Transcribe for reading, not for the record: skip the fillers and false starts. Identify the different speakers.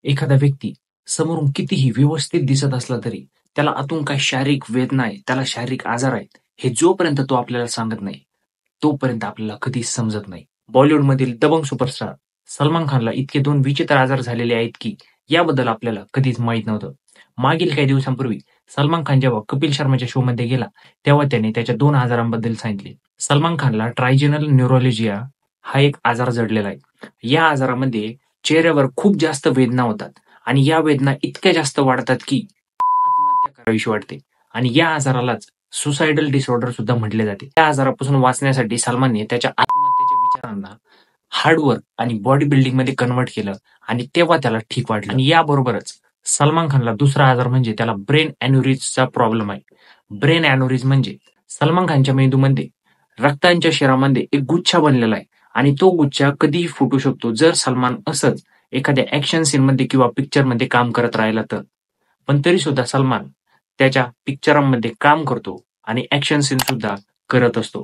Speaker 1: एखादा व्यक्ती समोरून कितीही व्यवस्थित दिसत असला तरी त्याला आतून काही शारीरिक वेदना आहे, त्याला शारीरिक आजार आहेत, हे जोपर्यंत तो आपल्याला सांगत नाही, तोपर्यंत आपल्याला कधीच समजत नाही. बॉलिवूडमधील दबंग सुपरस्टार सलमान खानला इतके 2 विचित्र आजार झालेले आहेत, की याबद्दल आपल्याला कधीच माहीत नव्हतं. मागील काही दिवसांपूर्वी सलमान खान जेव्हा कपिल शर्माच्या शोमध्ये गेला, तेव्हा त्याने त्याच्या 2 आजारांबद्दल सांगितले. सलमान खानला ट्रायजेनल न्यूरोलॉजिया हा एक आजार जडलेला आहे. या आजारामध्ये चेहऱ्यावर खूप जास्त वेदना होतात आणि या वेदना इतक्या जास्त वाढतात, की आत्महत्या करावीशी वाटते आणि या आजारालाच सुसायडल डिसऑर्डर सुद्धा म्हटले जाते. या आजारापासून वाचण्यासाठी सलमानने त्याच्या आत्महत्येच्या विचारांना हार्ड वर्क आणि बॉडी बिल्डिंगमध्ये कन्व्हर्ट केलं आणि तेव्हा त्याला ठीक वाटलं. आणि याबरोबरच सलमान खानला दुसरा आजार म्हणजे त्याला ब्रेन अॅन्युरिझमचा प्रॉब्लेम आहे. ब्रेन अॅन्युरिझम म्हणजे सलमान खानच्या मेंदूमध्ये रक्तांच्या शिरामध्ये एक गुच्छा बनलेला आहे आणि तो गुच्छा कधीही फुटू शकतो जर सलमान असंच एखाद्या ॲक्शन सीनमध्ये किंवा पिक्चरमध्ये काम करत राहिला तर. पण तरीसुद्धा सलमान त्याच्या पिक्चरांमध्ये काम करतो आणि ॲक्शन सीन सुद्धा करत असतो.